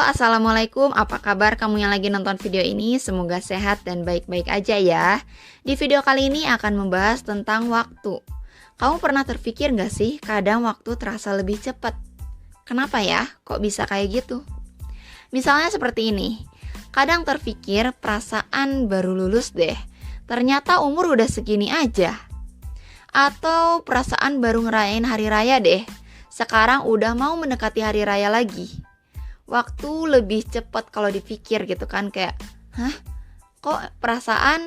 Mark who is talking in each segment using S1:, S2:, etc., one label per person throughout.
S1: Assalamualaikum. Apa kabar kamu yang lagi nonton video ini? Semoga sehat dan baik-baik aja ya. Di video kali ini akan membahas tentang waktu. Kamu pernah terpikir gak sih kadang waktu terasa lebih cepat? Kenapa ya? Kok bisa kayak gitu? Misalnya seperti ini. Kadang terpikir perasaan baru lulus deh. Ternyata umur udah segini aja. Atau perasaan baru ngerayain hari raya deh. Sekarang udah mau mendekati hari raya lagi. Waktu lebih cepat kalau dipikir gitu kan, kayak kok perasaan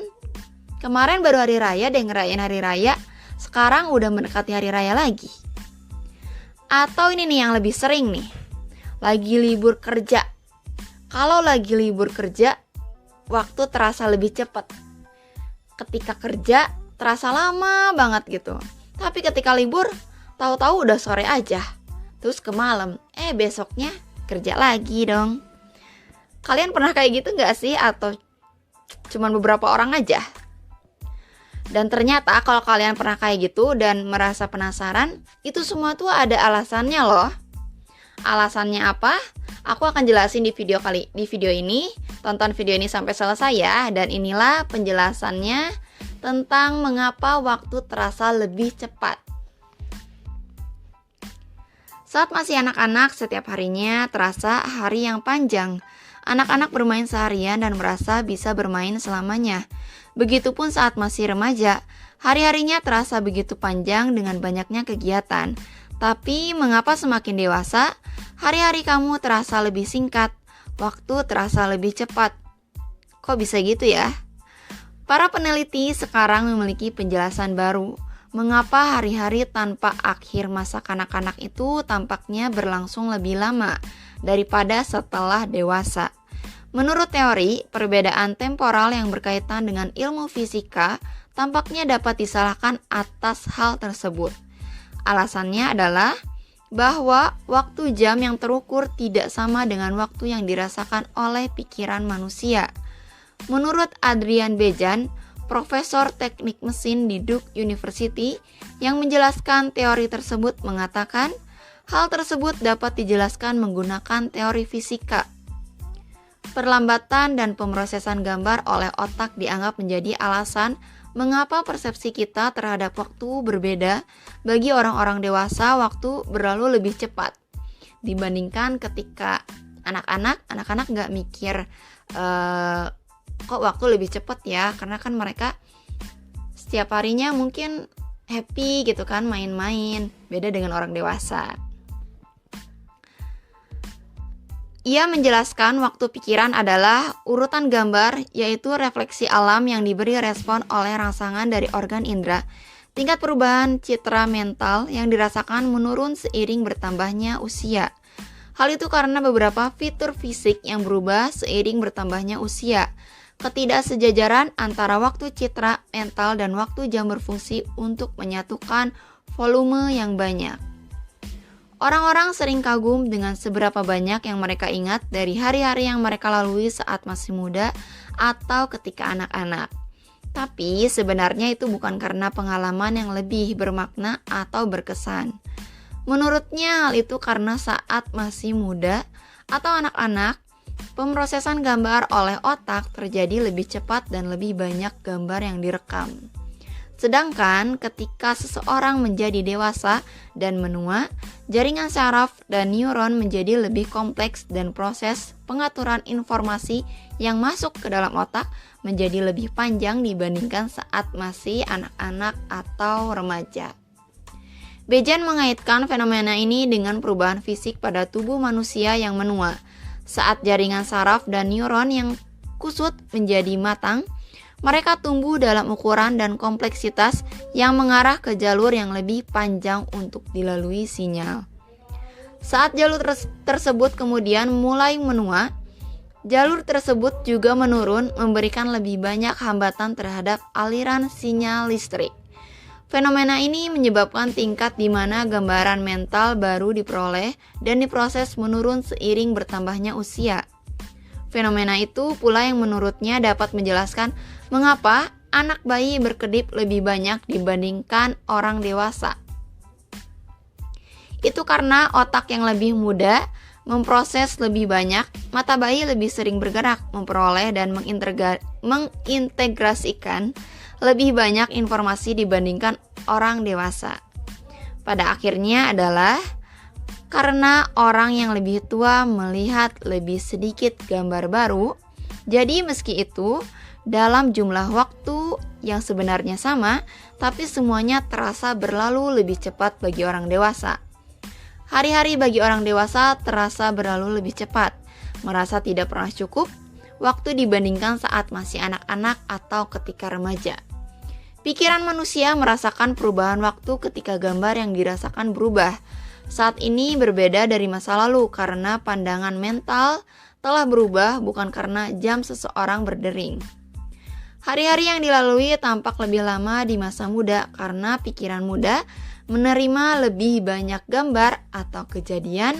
S1: kemarin baru hari raya deh ngerayain hari raya, sekarang udah mendekati hari raya lagi. Atau ini nih yang lebih sering nih, lagi libur kerja. Kalau lagi libur kerja, waktu terasa lebih cepat. Ketika kerja terasa lama banget gitu, tapi ketika libur tahu-tahu udah sore aja, terus ke malam, besoknya kerja lagi dong. Kalian pernah kayak gitu gak sih? Atau cuman beberapa orang aja? Dan ternyata kalau kalian pernah kayak gitu dan merasa penasaran, itu semua tuh ada alasannya loh. Alasannya apa? Aku akan jelasin di video ini. Tonton video ini sampai selesai ya. Dan inilah penjelasannya tentang mengapa waktu terasa lebih cepat. Saat masih anak-anak, setiap harinya terasa hari yang panjang. Anak-anak bermain seharian dan merasa bisa bermain selamanya. Begitupun saat masih remaja, hari-harinya terasa begitu panjang dengan banyaknya kegiatan. Tapi mengapa semakin dewasa, hari-hari kamu terasa lebih singkat, waktu terasa lebih cepat? Kok bisa gitu ya? Para peneliti sekarang memiliki penjelasan baru. Mengapa hari-hari tanpa akhir masa kanak-kanak itu tampaknya berlangsung lebih lama daripada setelah dewasa? Menurut teori, perbedaan temporal yang berkaitan dengan ilmu fisika tampaknya dapat disalahkan atas hal tersebut. Alasannya adalah bahwa waktu jam yang terukur tidak sama dengan waktu yang dirasakan oleh pikiran manusia. Menurut Adrian Bejan, Profesor Teknik Mesin di Duke University yang menjelaskan teori tersebut mengatakan hal tersebut dapat dijelaskan menggunakan teori fisika. Perlambatan dan pemrosesan gambar oleh otak dianggap menjadi alasan mengapa persepsi kita terhadap waktu berbeda. Bagi orang-orang dewasa, waktu berlalu lebih cepat dibandingkan ketika anak-anak nggak mikir kok waktu lebih cepat ya, karena kan mereka setiap harinya mungkin happy gitu kan, main-main, beda dengan orang dewasa. Ia menjelaskan waktu pikiran adalah urutan gambar, yaitu refleksi alam yang diberi respon oleh rangsangan dari organ indera. Tingkat perubahan citra mental yang dirasakan menurun seiring bertambahnya usia. Hal itu karena beberapa fitur fisik yang berubah seiring bertambahnya usia. Ketidaksejajaran antara waktu citra mental dan waktu jam berfungsi untuk menyatukan volume yang banyak. Orang-orang sering kagum dengan seberapa banyak yang mereka ingat dari hari-hari yang mereka lalui saat masih muda atau ketika anak-anak. Tapi sebenarnya itu bukan karena pengalaman yang lebih bermakna atau berkesan. Menurutnya hal itu karena saat masih muda atau anak-anak, pemrosesan gambar oleh otak terjadi lebih cepat dan lebih banyak gambar yang direkam. Sedangkan ketika seseorang menjadi dewasa dan menua, jaringan saraf dan neuron menjadi lebih kompleks dan proses pengaturan informasi yang masuk ke dalam otak menjadi lebih panjang dibandingkan saat masih anak-anak atau remaja. Bejan mengaitkan fenomena ini dengan perubahan fisik pada tubuh manusia yang menua. Saat jaringan saraf dan neuron yang kusut menjadi matang, mereka tumbuh dalam ukuran dan kompleksitas yang mengarah ke jalur yang lebih panjang untuk dilalui sinyal. Saat jalur tersebut kemudian mulai menua, jalur tersebut juga menurun, memberikan lebih banyak hambatan terhadap aliran sinyal listrik. Fenomena ini menyebabkan tingkat di mana gambaran mental baru diperoleh dan diproses menurun seiring bertambahnya usia. Fenomena itu pula yang menurutnya dapat menjelaskan mengapa anak bayi berkedip lebih banyak dibandingkan orang dewasa. Itu karena otak yang lebih muda memproses lebih banyak, mata bayi lebih sering bergerak, memperoleh dan mengintegrasikan lebih banyak informasi dibandingkan orang dewasa. Pada akhirnya adalah karena orang yang lebih tua melihat lebih sedikit gambar baru, jadi meski itu dalam jumlah waktu yang sebenarnya sama, tapi semuanya terasa berlalu lebih cepat bagi orang dewasa. Hari-hari bagi orang dewasa terasa berlalu lebih cepat, merasa tidak pernah cukup waktu dibandingkan saat masih anak-anak atau ketika remaja. Pikiran manusia merasakan perubahan waktu ketika gambar yang dirasakan berubah. Saat ini berbeda dari masa lalu karena pandangan mental telah berubah, bukan karena jam seseorang berdering. Hari-hari yang dilalui tampak lebih lama di masa muda karena pikiran muda menerima lebih banyak gambar atau kejadian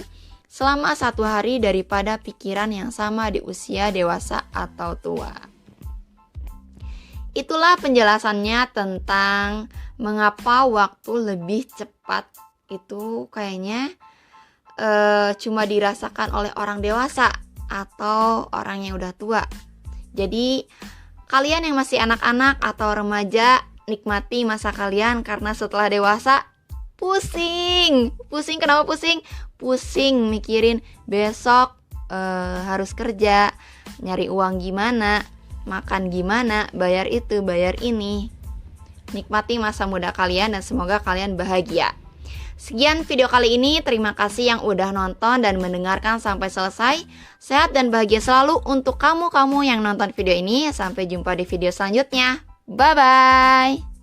S1: selama satu hari daripada pikiran yang sama di usia dewasa atau tua. Itulah penjelasannya tentang mengapa waktu lebih cepat itu kayaknya cuma dirasakan oleh orang dewasa atau orang yang udah tua. Jadi kalian yang masih anak-anak atau remaja, nikmati masa kalian karena setelah dewasa pusing. Kenapa pusing? Pusing mikirin besok harus kerja, nyari uang gimana, makan gimana, bayar itu, bayar ini. Nikmati masa muda kalian dan semoga kalian bahagia. Sekian video kali ini, terima kasih yang udah nonton dan mendengarkan sampai selesai. Sehat dan bahagia selalu untuk kamu-kamu yang nonton video ini. Sampai jumpa di video selanjutnya. Bye-bye.